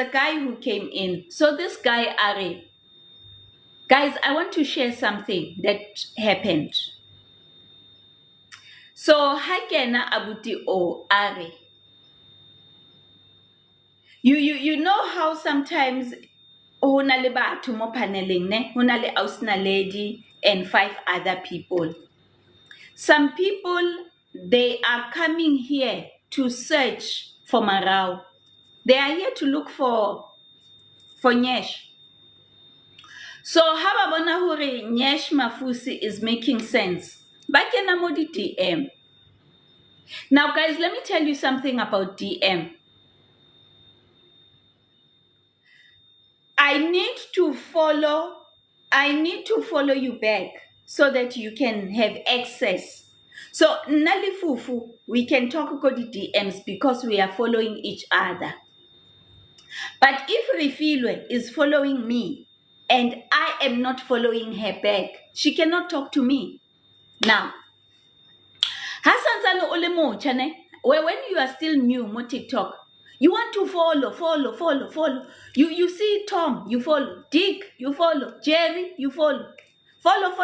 the guy who came in. So this guy, Ari, guys, I want to share something that happened. So Hakena Abuti O Ari. You know how sometimes ho na le batho mo paneleng ne, ho na le ausna lady and 5 other people. Some people, they are coming here to search for Marau. They are here to look for Nyesh. So ha ba bona hore Nyesh Mafusi is making sense, ba kena mo di DM. Now guys, let me tell you something about DM. I need to follow you back so that you can have access. So Nali Fufu, we can talk about the DMs because we are following each other. But if Refilwe is following me and I am not following her back, she cannot talk to me. Now, Hassan Olemo, when you are still new on TikTok, you want to follow. You see Tom, you follow. Dick, you follow. Jerry, you follow. Follow.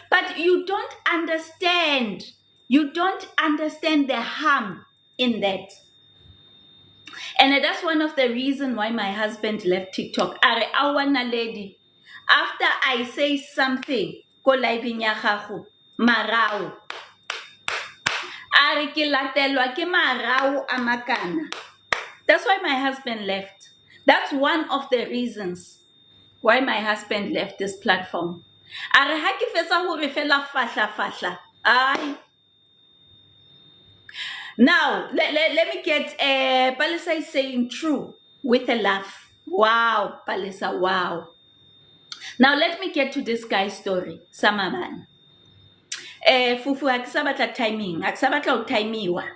But you don't understand. You don't understand the harm in that. And that's one of the reasons why my husband left TikTok. I want a lady. After I say something, go live in Yahahu, Marau. Ari ke latelwa ke marau a makana. That's why my husband left. That's one of the reasons why my husband left this platform. Ari ha ke fetsa hore fela fahla. Ai. Now, let me get Palisa is saying true with a laugh. Wow, Palisa, wow. Now let me get to this guy's story. Samaban. Fufu akisabatla timing, akisabatla utimiwa.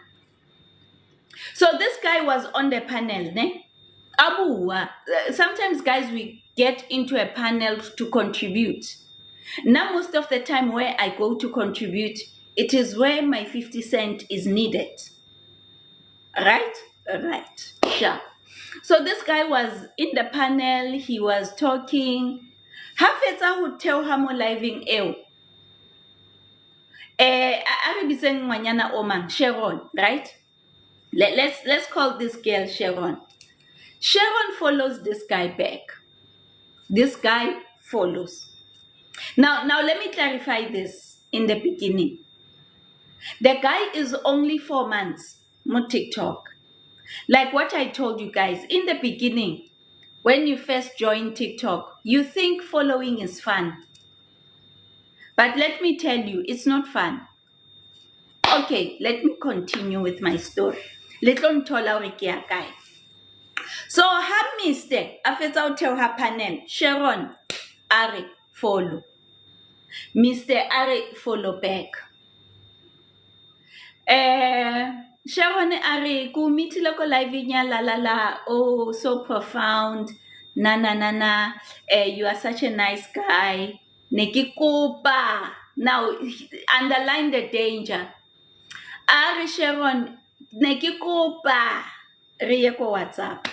So this guy was on the panel, ne? Sometimes guys, we get into a panel to contribute. Now most of the time where I go to contribute, it is where my 50 cent is needed. Right? Sure. So this guy was in the panel, he was talking. Hafetsa ho tell hamo living eo. Aribiseng Wanyana Oman, Sharon, right? Let's call this girl Sharon. Sharon follows this guy back. This guy follows. Now let me clarify this in the beginning. The guy is only 4 months on TikTok. Like what I told you guys in the beginning, when you first join TikTok, you think following is fun. But let me tell you, it's not fun. Okay, let me continue with my story. Little Ntola Rikia guy. So her mistake, after tell her panel, Sharon, Ari, follow. Mr. Ari, follow back. Sharon Ari, kumitile ko live nya la, oh, so profound. Na. You are such a nice guy. Nekikupa. Now, underline the danger. Ari Sharon, nekikupa. Riye ko WhatsApp.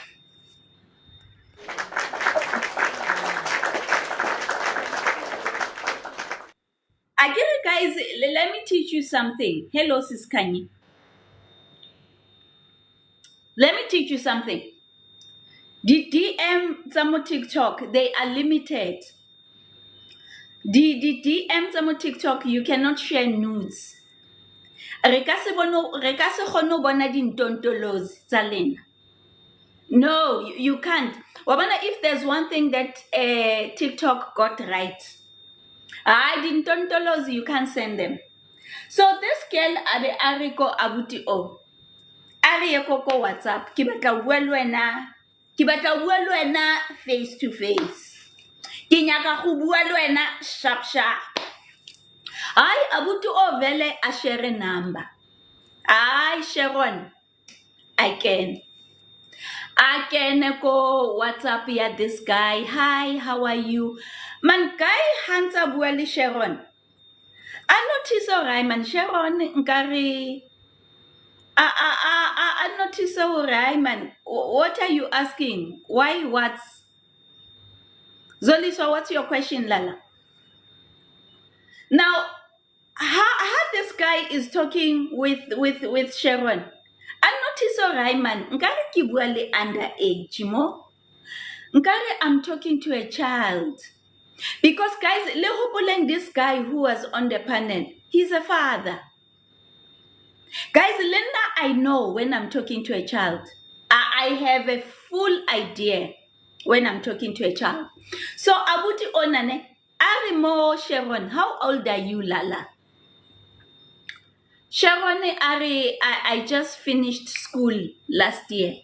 Again, guys, let me teach you something. Hello, Sis Kanye. Let me teach you something. The DM Zamo TikTok, they are limited. The DM Zamo TikTok, you cannot share nudes. No, you can't. Wabana, if there's one thing that TikTok got right, I didn't tontolozi, you can't send them. So this girl Ariko Abuti O. Ari koko WhatsApp, kibata welwena face to face. Kinyaka welwena sharp. Ay Abuti O vele a share number. Ay Sharon, I can go WhatsApp ya this guy. Hi, how are you? Man guy hansa bueli Sharon. I notice alright man Sharon nkari Notice Raiman. What are you asking? Why what's Zoliswa, what's your question, Lala? Now, how this guy is talking with Sharon. I notice Raiman. Nkare ki bua le underage mo. Nkare I'm talking to a child. Because guys, le hopoleng this guy who was on the panel, he's a father. Guys, Linda, I know when I'm talking to a child. I have a full idea when I'm talking to a child. So, Abuti Onane, Arimo Sharon, how old are you, Lala? Sharon, I just finished school last year.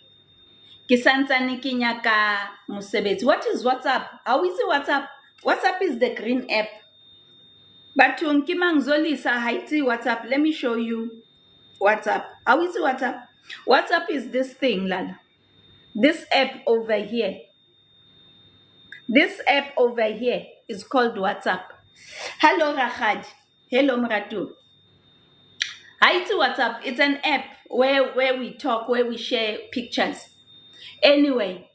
Kisantsane kinyaka musebetsi. What is WhatsApp? How is it WhatsApp? WhatsApp is the green app. But Zolisa haiti WhatsApp. Let me show you WhatsApp. How is WhatsApp? WhatsApp is this thing, Lala. This app over here. This app over here is called WhatsApp. Hello, Rahad. Hello, Mratu. Haiti WhatsApp. It's an app where we talk, where we share pictures. Anyway,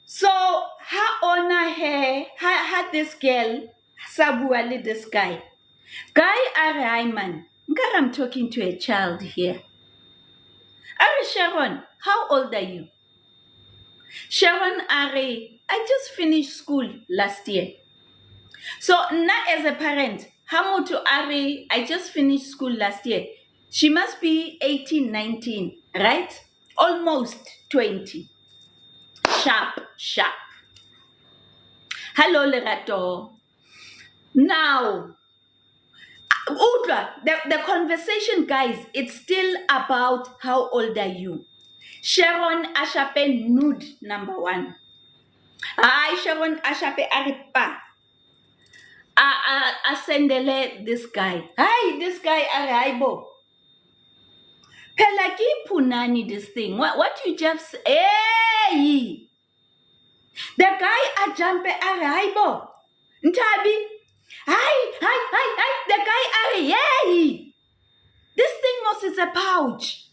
so her honor had this girl, Sabuali, this guy. Guy Araiman. I'm talking to a child here. Ari Sharon, how old are you? Sharon Ari, I just finished school last year. So not as a parent, Hamutu Ari, I just finished school last year. She must be 18, 19, right? Almost 20. Sharp. Hello, Lerato. Now, Udra, the conversation, guys, it's still about how old are you? Sharon Ashape nude number 1. Hi, Sharon Ashape Aripa. Asendele this guy. Hi, this guy Araibo. Pelaki punani this thing. What you just hey. The guy Ajampe Araibo. Ntabi. Hi. The guy Ari. Yay. This thing must is a pouch.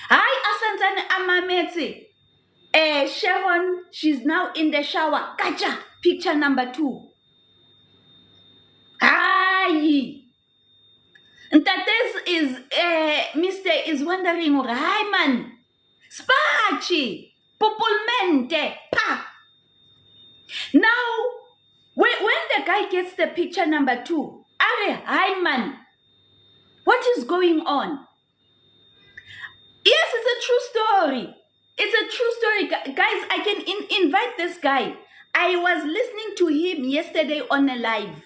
Hi, Asantan Amameti. Sharon, she's now in the shower. Gotcha. Picture number 2. Hi. That this is, Mr. is wondering, hi man. Spachi. Populmente. Pa. Now, when the guy gets the picture number 2, hi man. What is going on? Yes, it's a true story. It's a true story. Guys, I can invite this guy. I was listening to him yesterday on a live.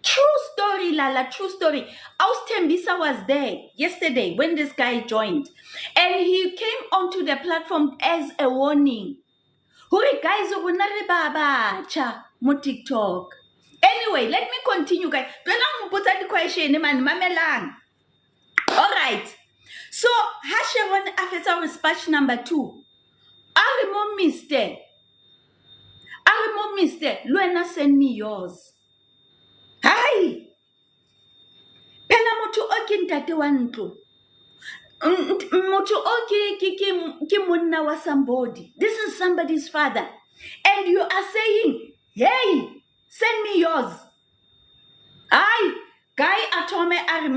True story, Lala, true story. Austembisa was there yesterday when this guy joined. And he came onto the platform as a warning. Huri guys, cha mo TikTok. Anyway, let me continue, guys. Put the question, man, mamelang. All right. So, Hasharon Afesa dispatch number 2. Arimo Mister, Luena send me yours. Hi. Pela motu oki ntate wa ntlo. Motu oki ki monna wa somebody. This is somebody's father. And you are saying, hey, send me yours. Hi. Guy atome are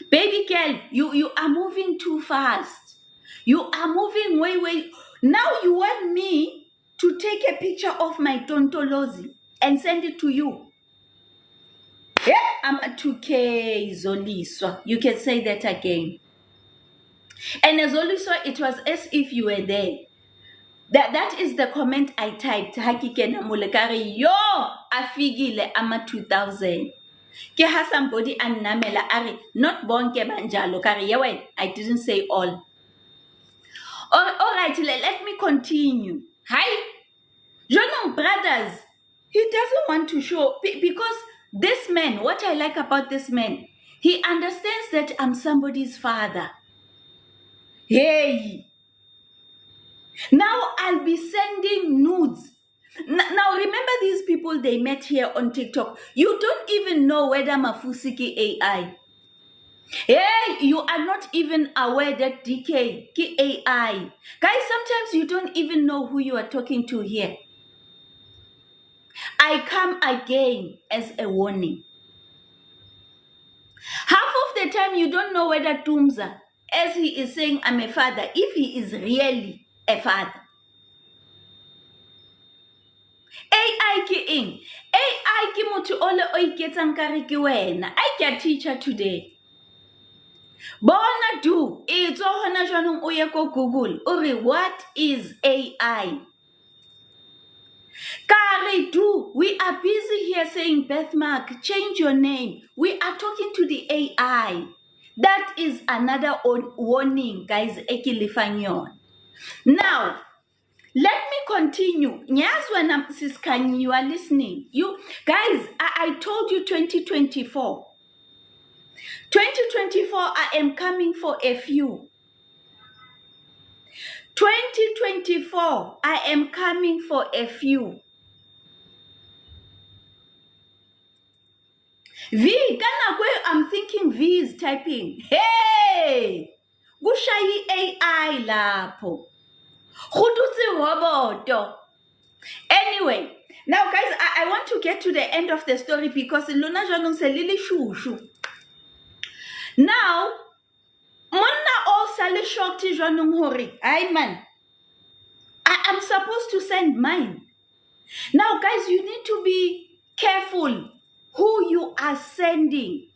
Baby girl, you are moving too fast. You are moving way. Now you want me to take a picture of my tontolozi and send it to you. Yeah, I'm a 2K Zoliswa. You can say that again. And as Zoliswa, it was as if you were there. That is the comment I typed. Hakike na mulekari yo afigile ama 2000. Ke ha somebody annamela ari not born ke banjalo kari yewen. I didn't say all. All right, let me continue. Hi, Jono brothers. He doesn't want to show because this man. What I like about this man, he understands that I'm somebody's father. Hey. Now I'll be sending nudes. Now remember these people they met here on TikTok. You don't even know whether Mafusi ki AI. Hey, you are not even aware that DK ki AI. Guys, sometimes you don't even know who you are talking to here. I come again as a warning. Half of the time you don't know whether Tumza, as he is saying, I'm a father, if he is really a father. AI ke eng? AI ke motho ole o iketsang kare ke wena. I ke teacher today. Bona do it's hona jwanong o ye ko Google ore what is AI? Kare do we are busy here saying birthmark, change your name. We are talking to the AI. That is another warning, guys. Ekilifanyon. Now, let me continue. Yes, when Siskani, you are listening. You guys, I told you 2024. 2024, I am coming for a few. 2024, I am coming for a few. V, kana kwe, I'm thinking V is typing. Hey! Gushayi AI lapho. Khudutsi roboto. Anyway, now guys, I want to get to the end of the story because Luna Janong se lili shushu. Now, Monna all sali shorty Janong hori. Ay man. I am supposed to send mine. Now, guys, you need to be careful who you are sending.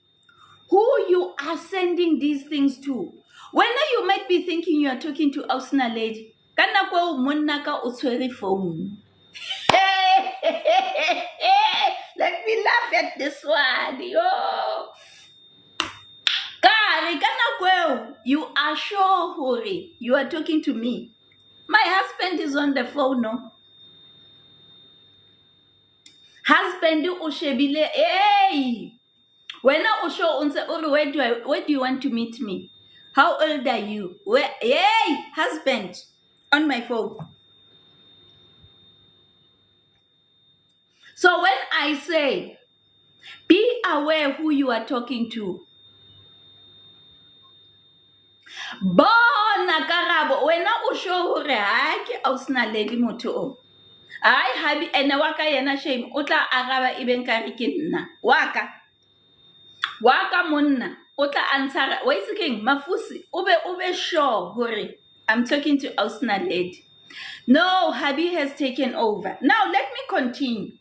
Who you are sending these things to. When you might be thinking you are talking to Ausna lady, kana kwa monna ka utshwere phone. Let me laugh at this one. Yo. Kare, kana kweo, you are sure, Hori, you are talking to me. My husband is on the phone, no? Husband ushebile, hey! When I show unse, where do you want to meet me? How old are you? Where? Hey, husband, on my phone. So when I say, be aware who you are talking to. Bona karabo, wena o show hore ha ke ausna lady motho o. Ai habi ene waka yena shame o tla araba ibeng ka re ke nna. Waka monna o tla answer wa itsekeng Mafusi o be sure hore I'm talking to ausna lady. No, Habi has taken over. Now let me continue.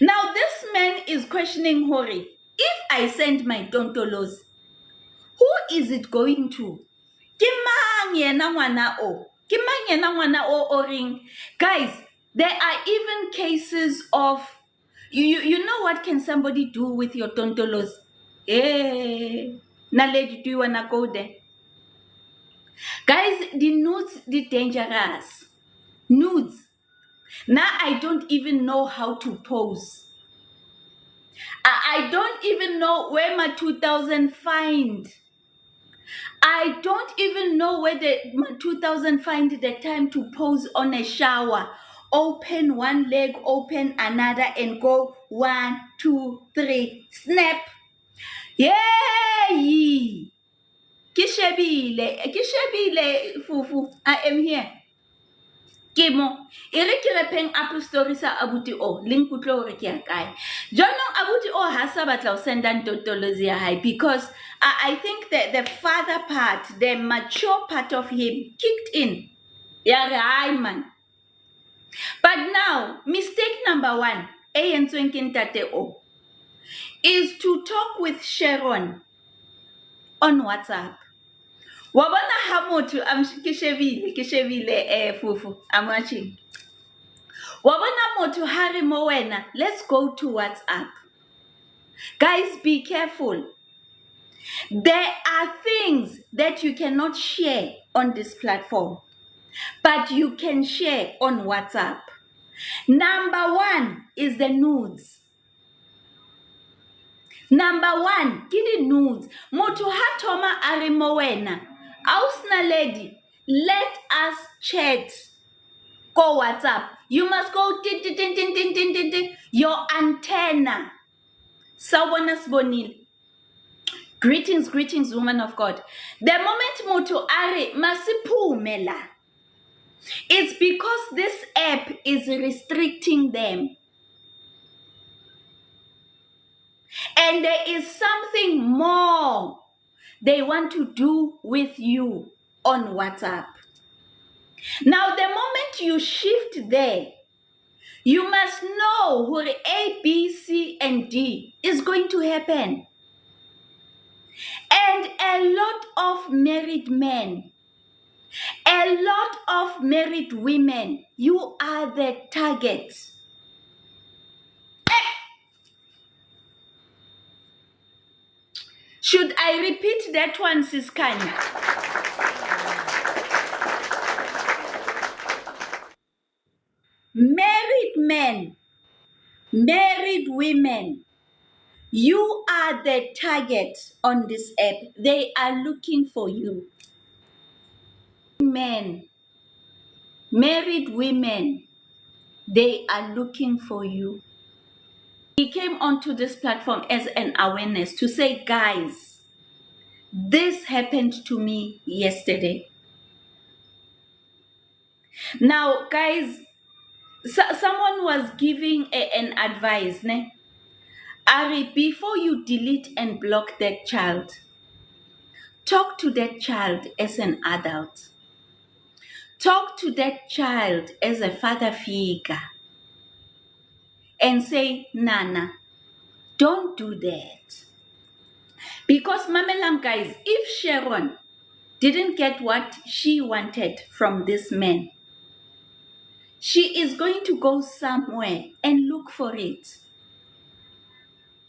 Now this man is questioning Hori. If I send my tontolos, who is it going to? Ke mang yena ngwana o? Ke mang yena ngwana o ring? Guys, there are even cases of you know what can somebody do with your tontolos? Naledi, do you wanna go there? Guys, the nudes, the dangerous. Nudes. Now I don't even know how to pose. I don't even know where my 2000 find. I don't even know where my 2000 find the time to pose on a shower. Open one leg, open another, and go 1, 2, 3, snap. Yay! Kishebile, fufu. I am here. Kemo, ere ke repeng Apple story sa abuti o, link utlo re ke kae. Jonong abuti o ha sa batla o senda ntotolozi ya hai because I think that the father part, the mature part of him kicked in. Ya re hai man. But now, mistake number 1, e yentsweng ke ntate o, is to talk with Sharon on WhatsApp. Wabona ha motho ke shebile fufu, I'm watching. Wabona motho hari mo wena, let's go to WhatsApp. Guys, be careful. There are things that you cannot share on this platform, but you can share on WhatsApp. Number 1 is the nudes. Number 1, kidi nudes. Motho ha thoma ari mo wena, ausna lady, let us chat. Go WhatsApp. You must go tin, tin, tin, tin, tin, tin, tin, tin. Your antenna. Sawona sibonile. Greetings, greetings, woman of God. The moment mutu are masiphume la, it's because this app is restricting them. And there is something more they want to do with you on WhatsApp. Now, the moment you shift there, you must know what A, B, C, and D is going to happen. And a lot of married men, a lot of married women, you are the targets. Should I repeat that one, Sis Kanya? Married men, married women, you are the target on this app. They are looking for you. Men, married women, they are looking for you. He came onto this platform as an awareness to say, guys, this happened to me yesterday. Now, guys, someone was giving an advice, ne? Ari, before you delete and block that child, talk to that child as an adult. Talk to that child as a father figure and say, Nana, don't do that. Because Mamelang, guys, if Sharon didn't get what she wanted from this man, she is going to go somewhere and look for it.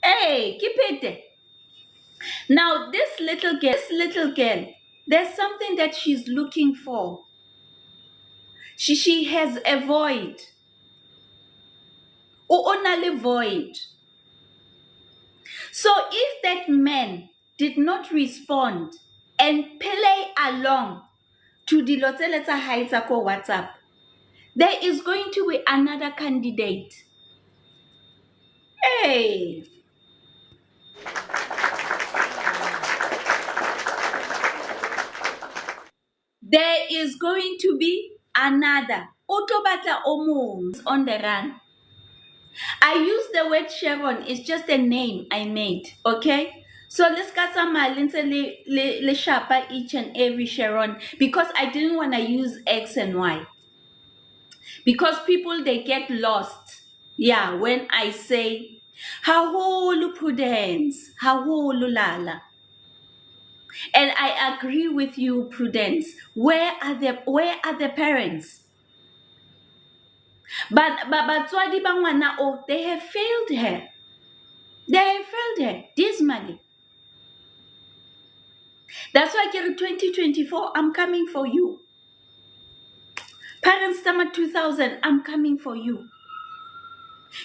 Hey, keep it. Now, this little girl, there's something that she's looking for. She has a void. Only void. So if that man did not respond and play along to the Loteleta Haitako WhatsApp, there is going to be another candidate. Hey. There is going to be another. Otobata Omo on the run. I use the word Sharon, it's just a name I made, okay? So let's get some le sharper each and every Sharon because I didn't want to use X and Y. Because people, they get lost. Yeah, when I say, Haholu Prudence, Haholu Lala. And I agree with you, Prudence. Where are the parents? But Swadi Bangwana, oh, they have failed her. They have failed her dismally. That's why in 2024, I'm coming for you. Parents Summer 2000, I'm coming for you.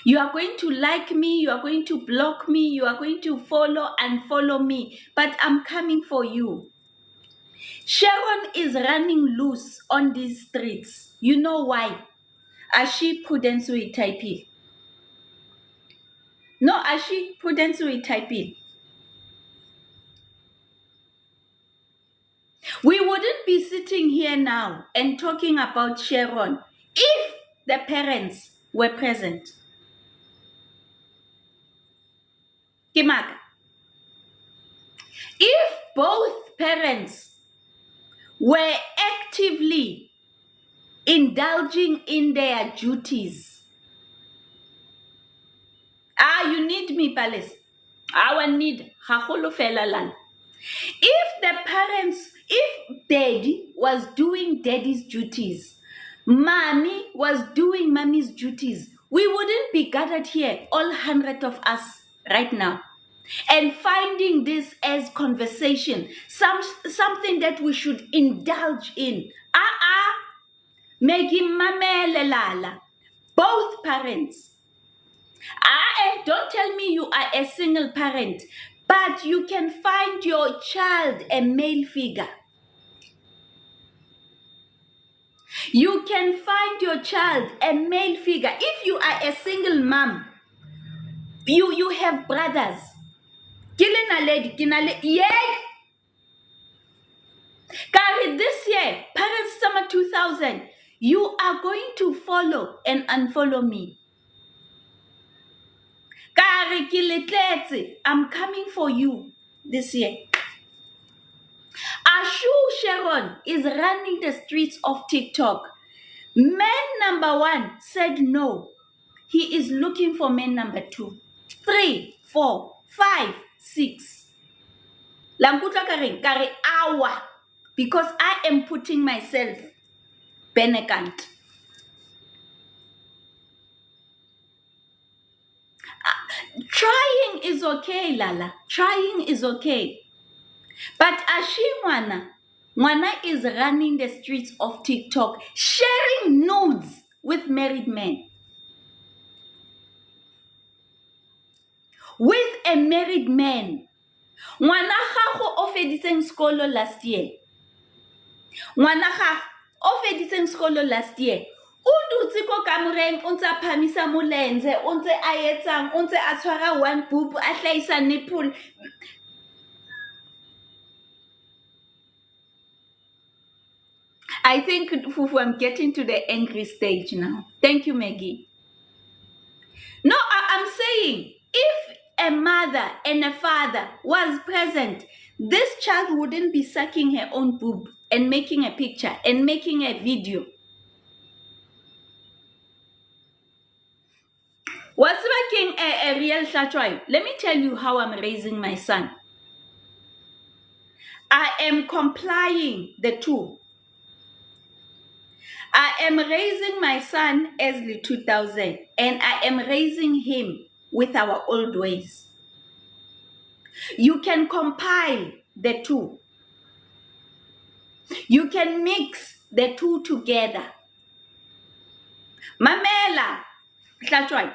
You are going to like me, you are going to block me, you are going to follow and follow me, but I'm coming for you. Sharon is running loose on these streets. You know why? Ashi Prudence will type it. No, Ashi Prudence will type it. We wouldn't be sitting here now and talking about Sharon if the parents were present. Kimaga. If both parents were actively indulging in their duties. You need me, Palace. I need Haholo Felalan. If daddy was doing daddy's duties, mommy was doing mommy's duties, we wouldn't be gathered here, all 100 of us right now, and finding this as conversation, something that we should indulge in. Megi mamele lala. Both parents. Don't tell me you are a single parent, but you can find your child a male figure. You can find your child a male figure. If you are a single mom, you have brothers. Yay! Kari, this year, Parents Summer 2000, you are going to follow and unfollow me. Kari, kiletletse, I'm coming for you this year. Ashu Sharon is running the streets of TikTok. Man number 1 said no. He is looking for man number 2, 3, 4, 5, 6. Lankutla kare awa. Because I am putting myself benekant. Trying is okay, Lala. Trying is okay. But Ashi Mwana is running the streets of TikTok, sharing nudes with married men. With a married man. Ngwana gago o feditseng skolo last year. Ngwana gago o feditseng skolo last year. O dutse ko kamoreng o ntse a phamisa molenze, o ntse a etsang, o ntse a tshwara one boob, a hlaisa nipple. I think, Fufu, I'm getting to the angry stage now. Thank you, Maggie. No, I'm saying, if a mother and a father was present, this child wouldn't be sucking her own boob and making a picture and making a video. Was making a real Shatwai? Let me tell you how I'm raising my son. I am complying the two. I am raising my son Esley 2000, and I am raising him with our old ways. You can compile the two. You can mix the two together. Mamela, Shatwai.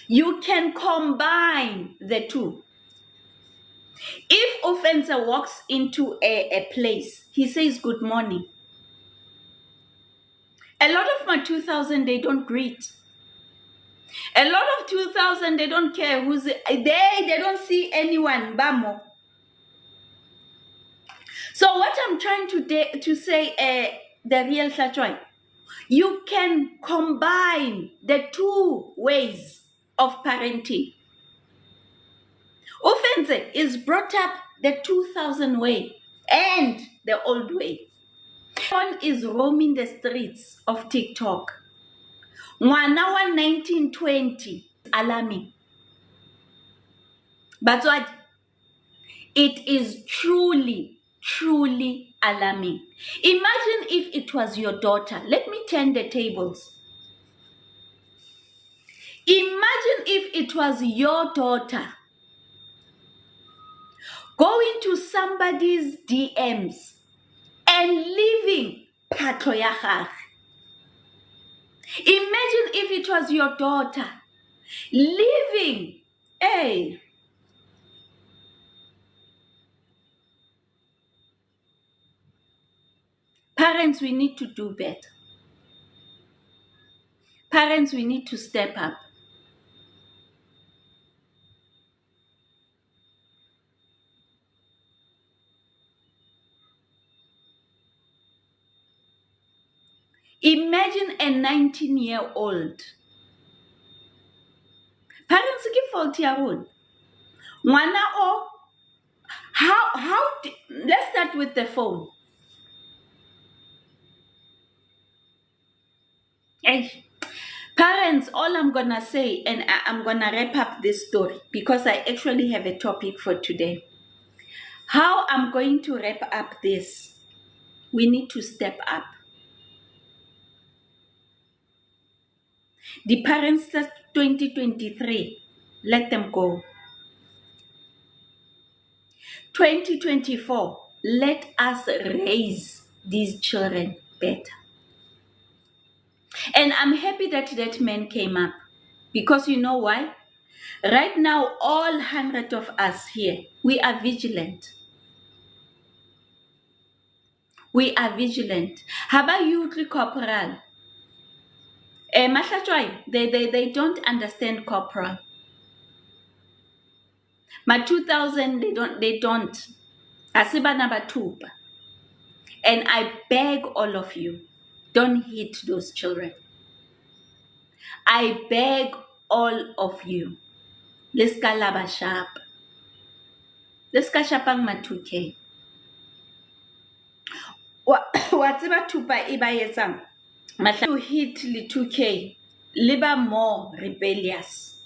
You can combine the two. If Offenser walks into a place, he says good morning. A lot of my 2000, they don't greet. A lot of 2000, they don't care who's they don't see anyone. Bamo. So what I'm trying to say, the real Shatwai, you can combine the two ways of parenting. Offense is brought up the 2000 way and the old way. One is roaming the streets of TikTok. Ngwana wa 1920 alarming. But what? It is truly, truly alarming. Imagine if it was your daughter. Let me turn the tables. Imagine if it was your daughter going to somebody's DMs and leaving patlo ya gagwe. Imagine if it was your daughter leaving. Hey. Parents, we need to do better. Parents, we need to step up. Imagine a 19-year-old. Parents give fault ya rona. Ngwana o, let's start with the phone. Hey, parents, all I'm gonna say, and I'm gonna wrap up this story because I actually have a topic for today. How I'm going to wrap up this, we need to step up. The parents that 2023, let them go. 2024, let us raise these children better. And I'm happy that that man came up. Because you know why? Right now, all 100 of us here, we are vigilant. We are vigilant. Haba utlwe corporal. Mahlatjwayo, they don't understand corporal. My 2000, they don't. Asibana batuba. And I beg all of you, don't hit those children. I beg all of you, let's kalaba sharp. Let's kashapang ma 2K. What's about tupa iba yetsang? To hit the 2K, liba more rebellious.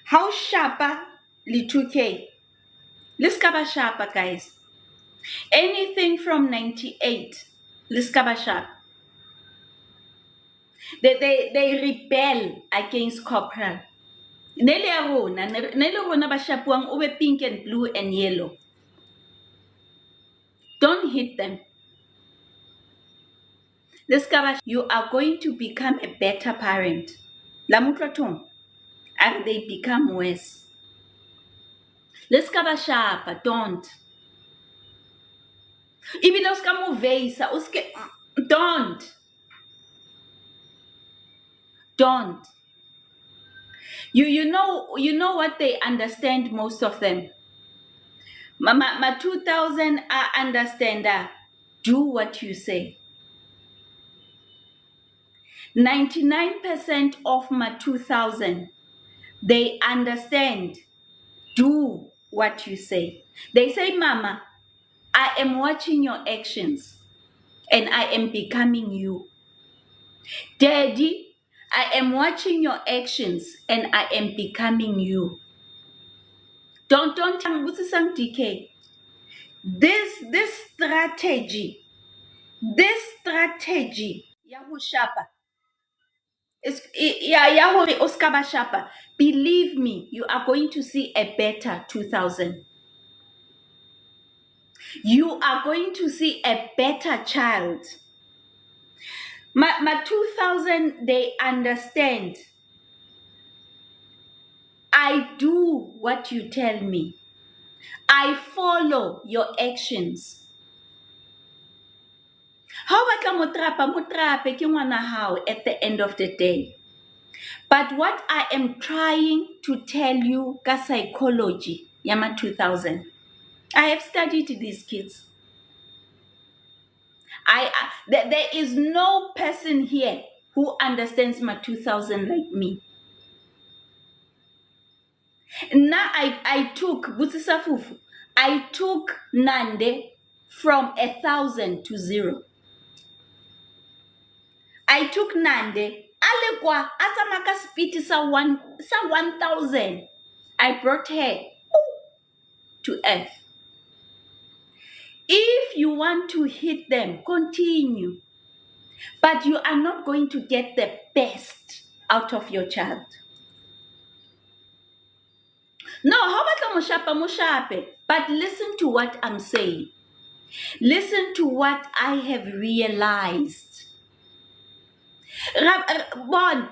How sharper the 2K? Let's cover sharper, guys. Anything from 98, let's cover sharp. They rebel against corporal. Nele rona ba shapuang ube pink and blue and yellow. Don't hit them. Discover you are going to become a better parent. Lamutratong, and they become worse. Let's cover sharp, don't. Even those don't. Don't. You know what they understand, most of them. Ma 2000 understand do what you say. 99% of my 2000, they understand do what you say. They say, Mama, I am watching your actions and I am becoming you. Daddy, I am watching your actions and I am becoming you. Don't DK. This strategy, Yahoo Shapa. Oskaba Shapa. Believe me, you are going to see a better 2000. You are going to see a better child. My 2000, they understand. I do what you tell me. I follow your actions. How motrape ke ngwana hao at the end of the day. But what I am trying to tell you ka psychology, Yama 2000. I have studied these kids. There is no person here who understands my 2000 like me. Now I took Butsisafufu. I took Nande from 1,000 to 0. I took Nande alekwa asamaka spiti sa 1,000. I brought her to earth. If you want to hit them, continue. But you are not going to get the best out of your child. No, how about Mushape? But listen to what I'm saying. Listen to what I have realized. Bon,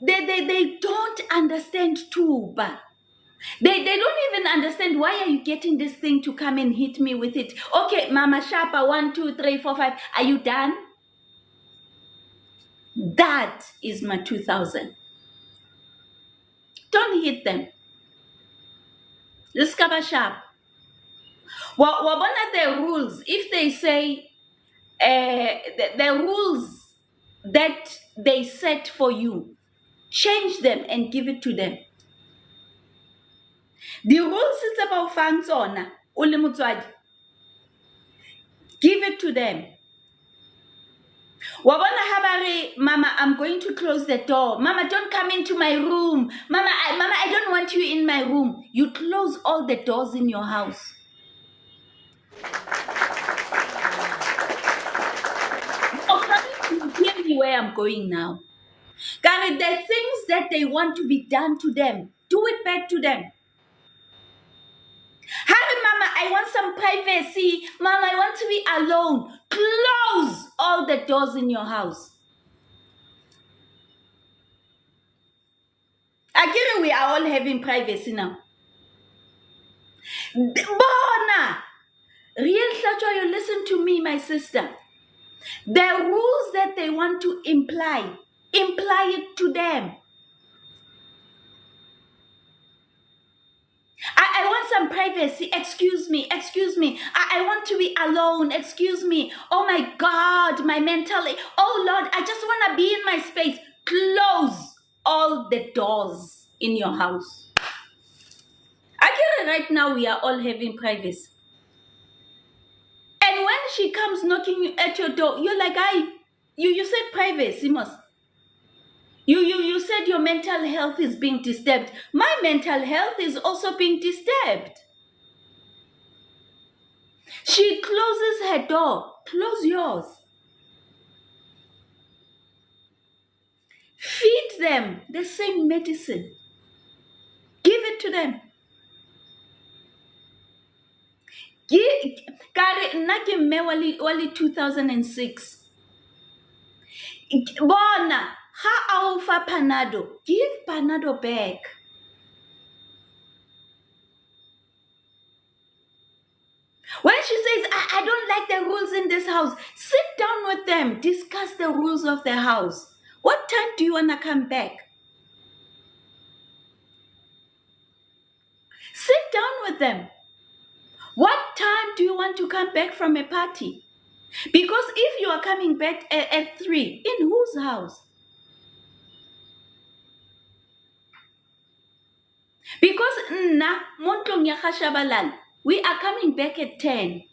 they don't understand Tuba. They don't even understand why are you getting this thing to come and hit me with it. Okay, Mama Shapa, 1, 2, 3, 4, 5. Are you done? That is my 2000. Don't hit them. Let's cover sharp. What are the rules? If they say the rules that they set for you, change them and give it to them. The rules it's about Fansona, Ulimutswadi. Give it to them. Wabona habari, Mama, I'm going to close the door. Mama, don't come into my room. Mama, I don't want you in my room. You close all the doors in your house. You hear me where I'm going now. Gary, the things that they want to be done to them, do it back to them. Harry, Mama, I want some privacy. Mama, I want to be alone. Close all the doors in your house. Again, we are all having privacy now. Bona! Real Hlatshwayo, listen to me, my sister. The rules that they want to imply it to them. I want some privacy. Excuse me. I want to be alone. Excuse me. Oh my God, my mental. Oh Lord, I just want to be in my space. Close all the doors in your house. I get it right now. We are all having privacy. And when she comes knocking at your door, you're like, you said privacy, must. You said your mental health is being disturbed. My mental health is also being disturbed. She closes her door. Close yours. Feed them the same medicine. Give it to them. Kare nna ke mme wali 2006. Bona, ha a o fa Panado, give Panado back. When she says, I don't like the rules in this house, sit down with them, discuss the rules of the house. What time do you want to come back? Sit down with them. What time do you want to come back from a party? Because if you are coming back at 3, in whose house? Because nna mo ntlong ya Gashabalala, we are coming back at 10.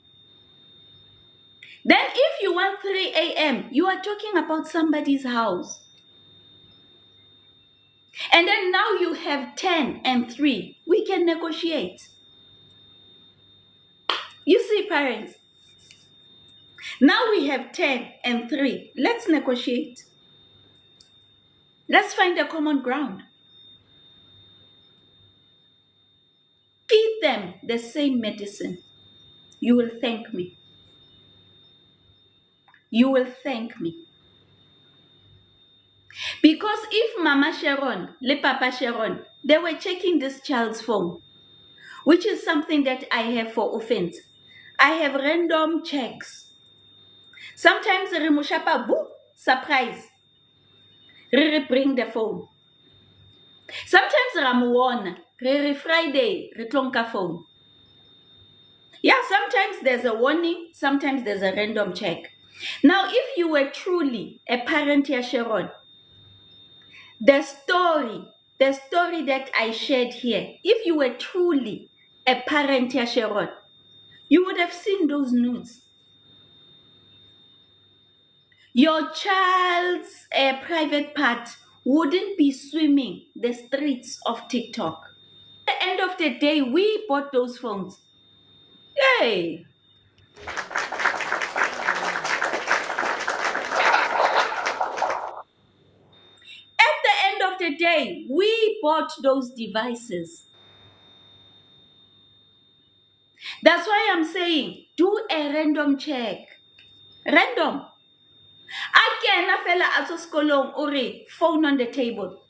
Then if you want 3 a.m., you are talking about somebody's house. And then now you have 10 and 3. We can negotiate. You see, parents, now we have 10 and 3. Let's negotiate. Let's find a common ground. Feed them the same medicine. You will thank me. You will thank me. Because if Mama Sharon, le Papa Sharon, they were checking this child's phone, which is something that I have for offense. I have random checks. Sometimes Rimushapa, boo, surprise. Re bring the phone. Sometimes Ramuona, Re Friday, Retlonka phone. Yeah, sometimes there's a warning, sometimes there's a random check. Now, if you were truly a parent here, Sharon, the story that I shared here, if you were truly a parent here, Sharon, you would have seen those nudes. Your child's private part wouldn't be swimming the streets of TikTok. At the end of the day, we bought those phones. Yay! At the end of the day, we bought those devices. That's why I'm saying, do a random check. Random. A kena fela a tswa sekolong o re phone on the table.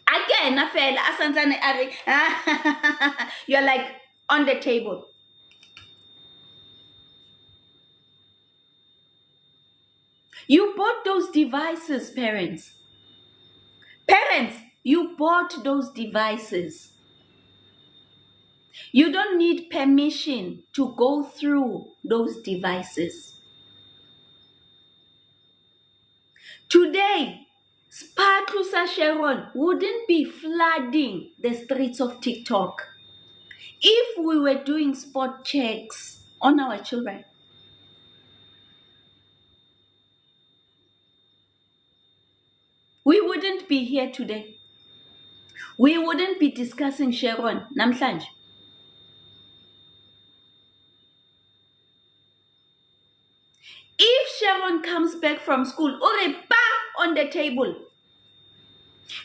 A kena fela a santsane a re you're like on the table. You bought those devices, parents. Parents, you bought those devices. You don't need permission to go through those devices. Today, Spatlusa Sharon wouldn't be flooding the streets of TikTok if we were doing spot checks on our children. We wouldn't be here today. We wouldn't be discussing Sharon namhlanje. If Sharon comes back from school, ore pa on the table.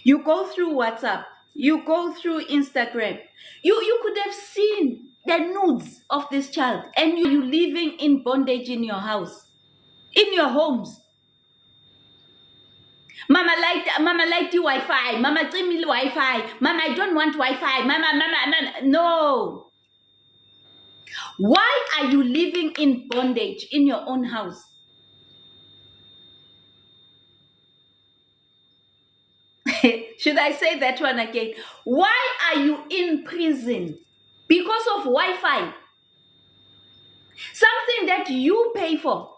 You go through WhatsApp, you go through Instagram. You could have seen the nudes of this child, and you living in bondage in your house, in your homes. Mama like the Wi-Fi. Mama tell me Wi-Fi. Mama, I don't want Wi-Fi. Mama, no. Why are you living in bondage in your own house? Should I say that one again? Why are you in prison? Because of Wi-Fi. Something that you pay for.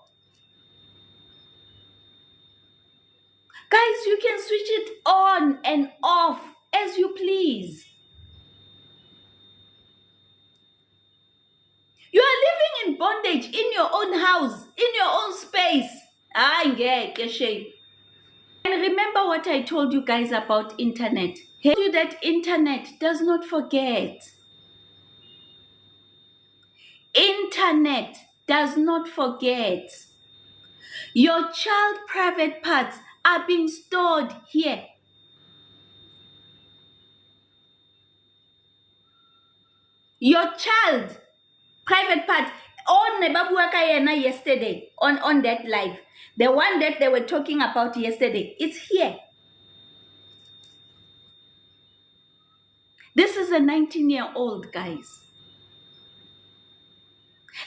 Guys, you can switch it on and off as you please. You are living in bondage in your own house, in your own space. Shame. And remember what I told you guys about internet. I told you that internet does not forget. Internet does not forget. Your child private parts are being stored here. Your child private part on yesterday on that live. The one that they were talking about yesterday, it's here. This is a 19-year-old, guys.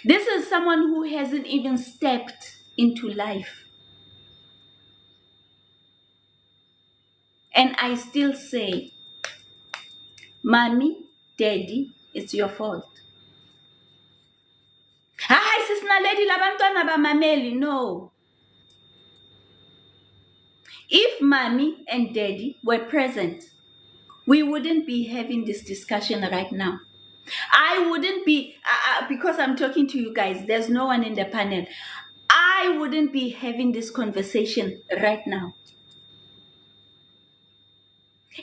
This is someone who hasn't even stepped into life. And I still say, Mommy, Daddy, it's your fault. Hayi sisinaledi labantwana bamameli, no. If Mommy and Daddy were present, we wouldn't be having this discussion right now. I wouldn't be, because I'm talking to you guys, there's no one in the panel. I wouldn't be having this conversation right now.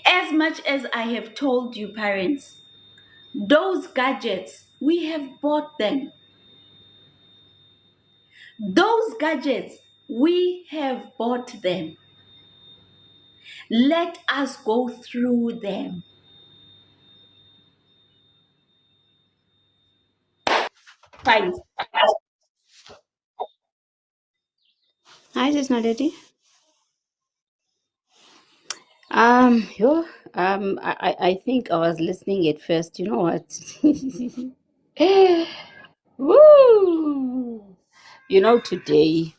As much as I have told you, parents, those gadgets, we have bought them. Those gadgets, we have bought them. Let us go through them. Fine. Hi, this is Naledi. I think I was listening at first. You know what? Woo! You know, today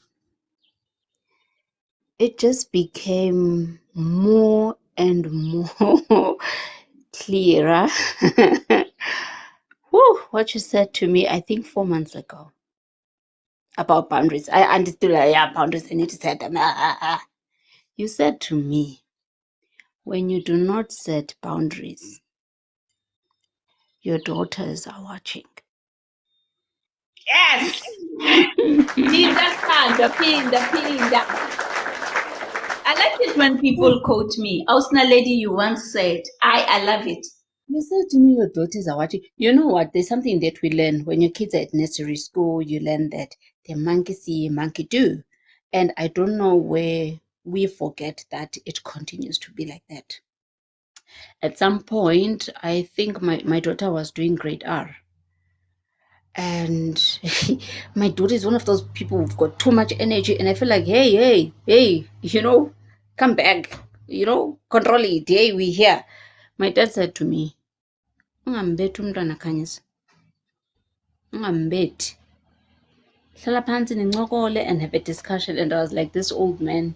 it just became more and more clearer. Woo! What you said to me, I think 4 months ago about boundaries. I understood. Yeah, boundaries. I need to set them. You said to me, when you do not set boundaries, your daughters are watching. Yes! Pinda. I like it when people quote me. Ausna lady, you once said, I love it. You said to me your daughters are watching. You know what? There's something that we learn when your kids are at nursery school. You learn that the monkey see, monkey do. And I don't know where we forget that it continues to be like that. At some point, I think my daughter was doing grade R. And my daughter is one of those people who've got too much energy. And I feel like, hey, come back, control it. Hey, we here. My dad said to me, ungambethi umntwana Khanyisa, ungambethi, hlala phansi nincokole and have a discussion. And I was like, this old man,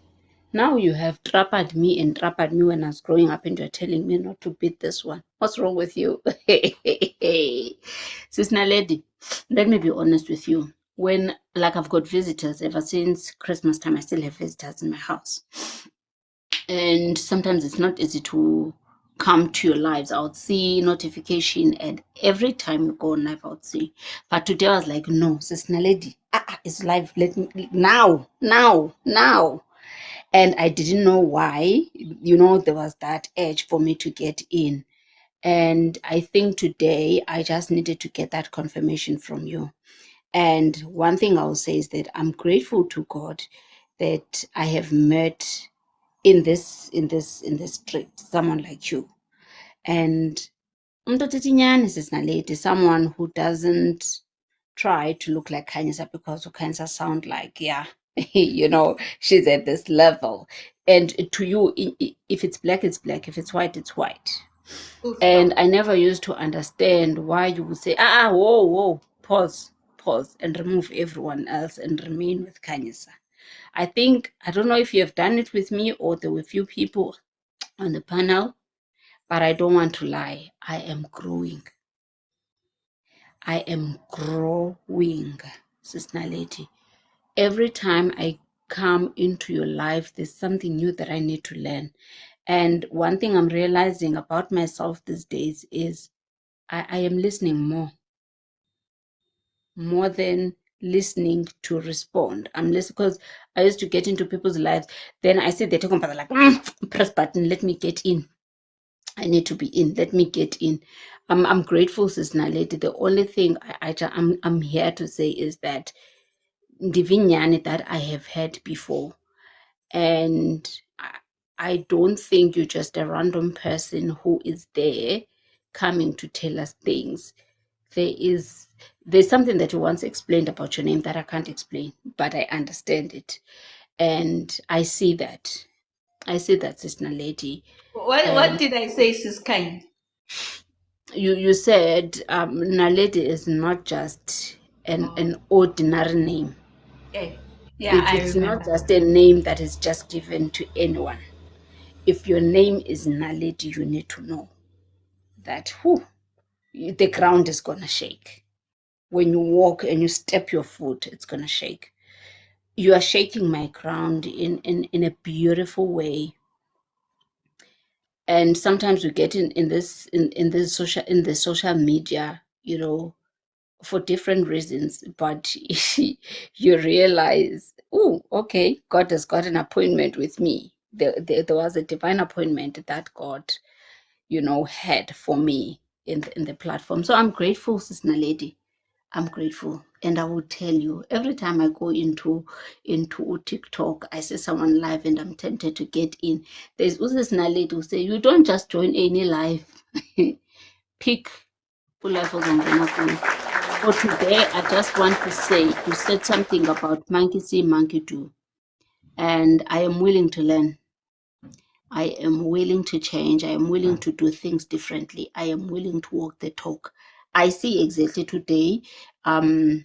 now you have trappered me when I was growing up, and you're telling me not to beat this one. What's wrong with you? Sis Naledi, let me be honest with you. When, like, I've got visitors ever since Christmas time, I still have visitors in my house. And sometimes it's not easy to come to your lives. I would see notification, and every time you go on live, I would see. But today I was like, no, Sis Naledi, it's live. Let me now. And I didn't know why. There was that edge for me to get in. And I think today I just needed to get that confirmation from you. And one thing I'll say is that I'm grateful to God that I have met in this street someone like you. And someone who doesn't try to look like Khanyisa, because Khanyisa sound like, she's at this level. And to you, if it's black, it's black. If it's white, it's white. And I never used to understand why you would say, whoa, pause, and remove everyone else and remain with Kanyisa. I don't know if you have done it with me or there were few people on the panel, but I don't want to lie. I am growing. I am growing, Sister Naledi. Every time I come into your life, there's something new that I need to learn. And one thing I'm realizing about myself these days is I am listening more than listening to respond. I'm listening because I used to get into people's lives. Then I see they're talking about like, press button, let me get in. I need to be in. Let me get in. I'm grateful, Sister Naledi. The only thing I'm here to say is that Divinyani that I have had before, and I don't think you're just a random person who is there coming to tell us things. There's something that you once explained about your name that I can't explain, but I understand it, and I see that. Sister Naledi. What did I say, Sis Kind? You said Naledi is not just an ordinary name. Yeah, I It's remember. not just a name that is just given to anyone. If your name is Naledi, you need to know that the ground is gonna shake. When you walk and you step your foot, it's gonna shake. You are shaking my ground in a beautiful way. And sometimes we get in the social media, for different reasons, but you realize, oh, okay, God has got an appointment with me. There was a divine appointment that God, had for me in the platform. So I'm grateful, Sister Naledi. I'm grateful. And I will tell you, every time I go into TikTok, I see someone live and I'm tempted to get in. There's also this Naledi who say, you don't just join any live. Pick full life of For today, I just want to say, you said something about monkey see, monkey do. And I am willing to learn. I am willing to change. I am willing to do things differently. I am willing to walk the talk. I see exactly today. I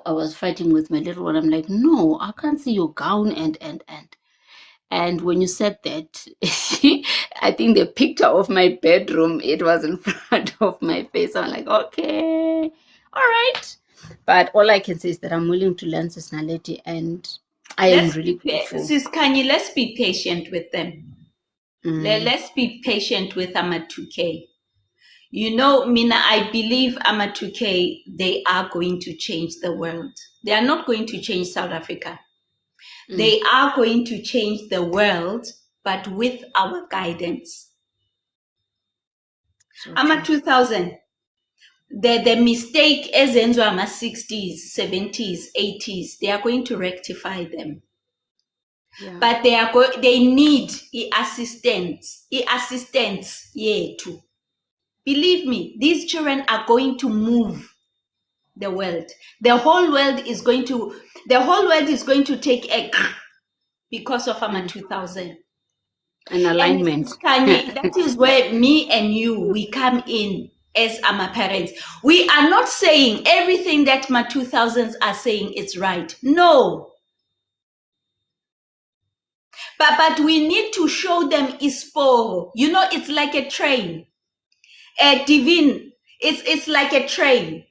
was fighting with my little one. I'm like, no, I can't see your gown and when you said that, I think the picture of my bedroom, it was in front of my face. I'm like, okay, all right. But all I can say is that I'm willing to learn Sis Naledi, and I am really grateful. Sis Kanye, let's be patient with them. Let's be patient with Ama2K. Mina, I believe Ama2K, they are going to change the world. They are not going to change South Africa. They are going to change the world, but with our guidance. Ama2000, the mistake as ama 60s, 70s, 80s, they are going to rectify them. Yeah. But they need assistance. Yeah, too. Believe me, these children are going to move the world. The whole world is going to take a because of Ama2000. An alignment. And Kanye, that is where me and you, we come in as Ama parents. We are not saying everything that Ama2000s are saying is right. No. But we need to show them isporo. It's like a train. Divine, it's like a train.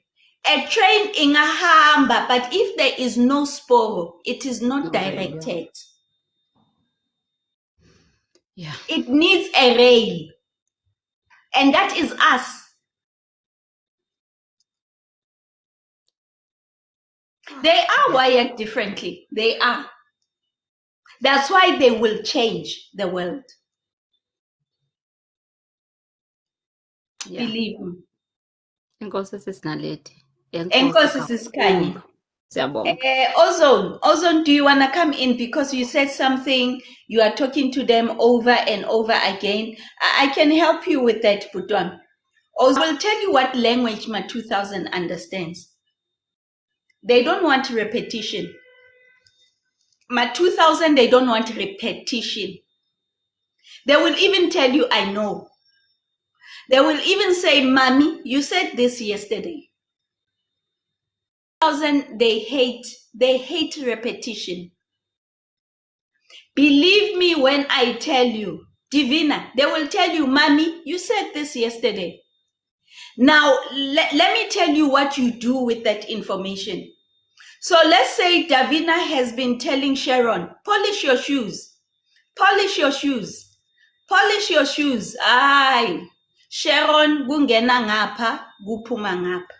A train in a hamba, but if there is no sporo, it is not directed. Yeah. It needs a rail. And that is us. They are wired differently. They are. That's why they will change the world. Yeah. Believe me. Enkosi Sis Naledi. Enkosi Sis Kanye. Ozone, do you want to come in? Because you said something, you are talking to them over and over again. I can help you with that, Putwan. Ozone will tell you what language Ama2000 understands. They don't want repetition. Ama2000, they don't want repetition. They will even tell you, I know. They will even say, Mommy, you said this yesterday. they hate repetition. Believe me when I tell you, Divina, they will tell you, Mommy, you said this yesterday. Now, let me tell you what you do with that information. So let's say Davina has been telling Sharon, polish your shoes, polish your shoes, polish your shoes. Aye, Sharon, kungena ngapha, kuphuma ngapha.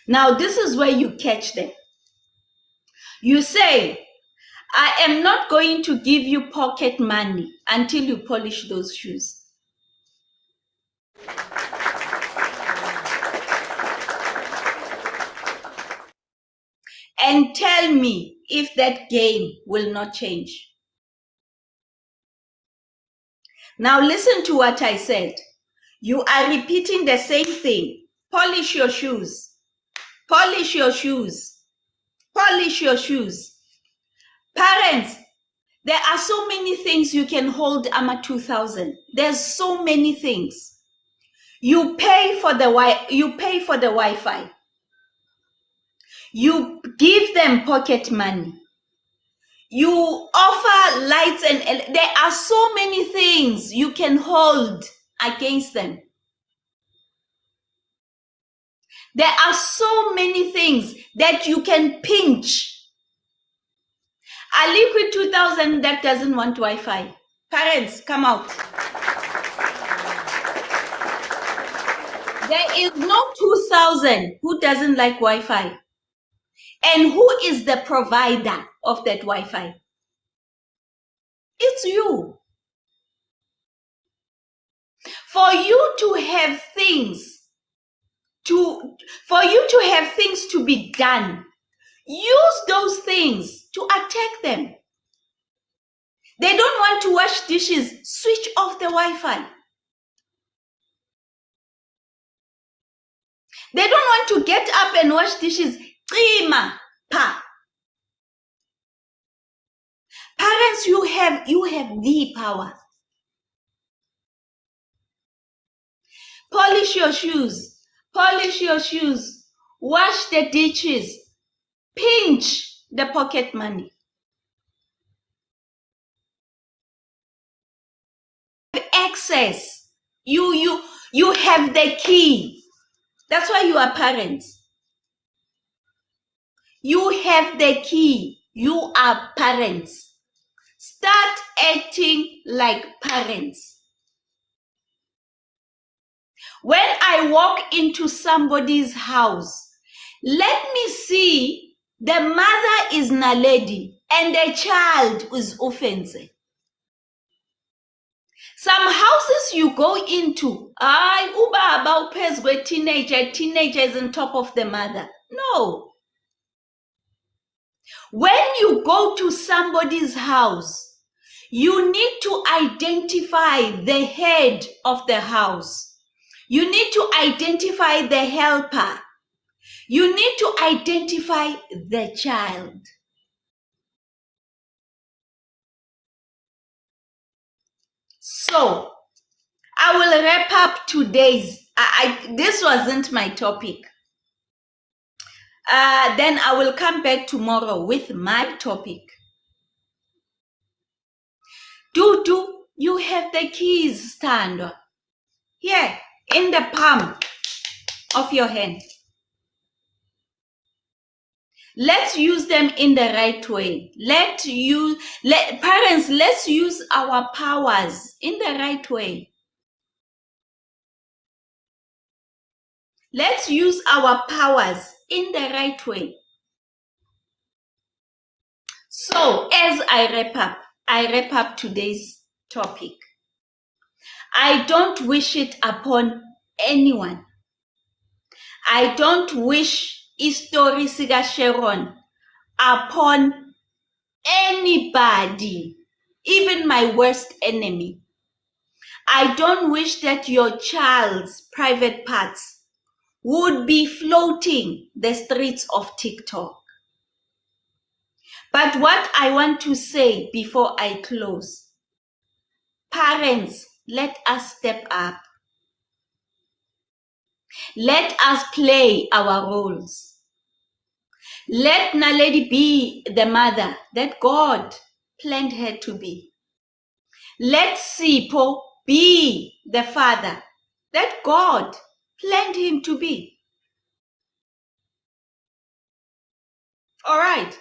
Now, this is where you catch them. You say, I am not going to give you pocket money until you polish those shoes. And tell me if that game will not change. Now listen to what I said. You are repeating the same thing. Polish your shoes. Polish your shoes. Polish your shoes. Parents, there are so many things you can hold AMA 2000. There's so many things. You pay for the Wi-Fi. You give them pocket money. You offer lights and there are so many things you can hold against them. There are so many things that you can pinch. A Liquid 2000 that doesn't want Wi-Fi. Parents, come out. There is no 2000 who doesn't like Wi-Fi. And who is the provider of that Wi-Fi? It's you. For you to have things to be done, use those things to attack them. They don't want to wash dishes, switch off the Wi-Fi. They don't want to get up and wash dishes, cima, pa. Parents, you have the power. Polish your shoes. Polish your shoes. Wash the dishes. Pinch the pocket money. Access. You have the key. That's why you are parents. You have the key. You are parents. Start acting like parents. When I walk into somebody's house, let me see the mother is Naledi and the child is Ofense. Some houses you go into, ubaba upezwe teenager is on top of the mother. No. When you go to somebody's house, you need to identify the head of the house. You need to identify the helper. You need to identify the child. So, I will wrap up today's. This wasn't my topic. Then I will come back tomorrow with my topic. Dudu, you have the keys, Stand. Here, in the palm of your hand. Let's use them in the right way. Parents, let's use our powers in the right way. Let's use our powers in the right way. So, as I wrap up today's topic. I don't wish it upon anyone. I don't wish History Siga Sharon upon anybody, even my worst enemy. I don't wish that your child's private parts would be floating the streets of TikTok. But what I want to say before I close, parents, let us step up. Let us play our roles. Let Naledi be the mother that God planned her to be. Let Sipho be the father that God planned him to be. All right.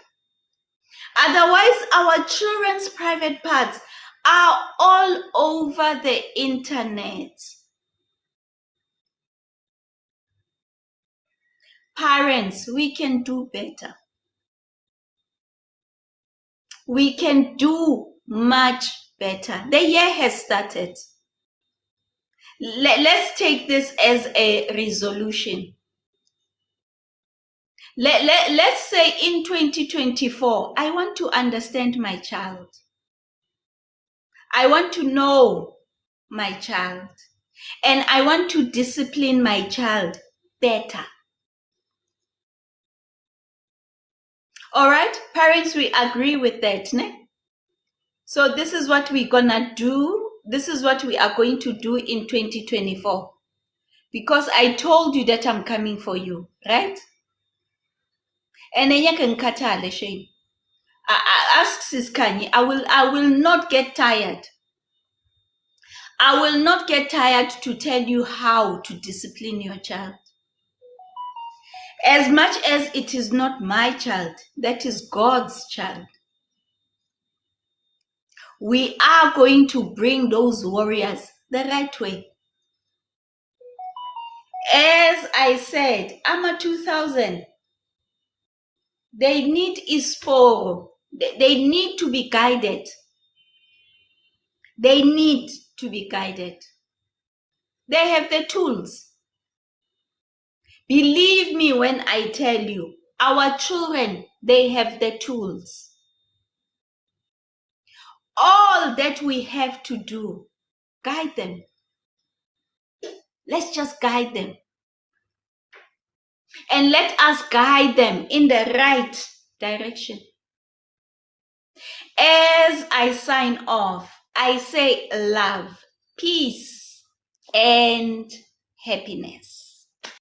Otherwise, our children's private parts are all over the internet. Parents, we can do better. We can do much better. The year has started. Let's take this as a resolution. Let's say in 2024, I want to understand my child. I want to know my child. And I want to discipline my child better. All right, parents, we agree with that, ne? So this is what we're gonna do. This is what we are going to do in 2024. Because I told you that I'm coming for you, right? And then you can cut her shame. Ask Sis Kanye. I will not get tired. I will not get tired to tell you how to discipline your child. As much as it is not my child, that is God's child. We are going to bring those warriors the right way. As I said, AMA 2000, they need ISPO. They need to be guided. They need to be guided. They have the tools. Believe me when I tell you, our children, they have the tools. All that we have to do, guide them. Let's just guide them. And let us guide them in the right direction. As I sign off, I say love, peace, and happiness.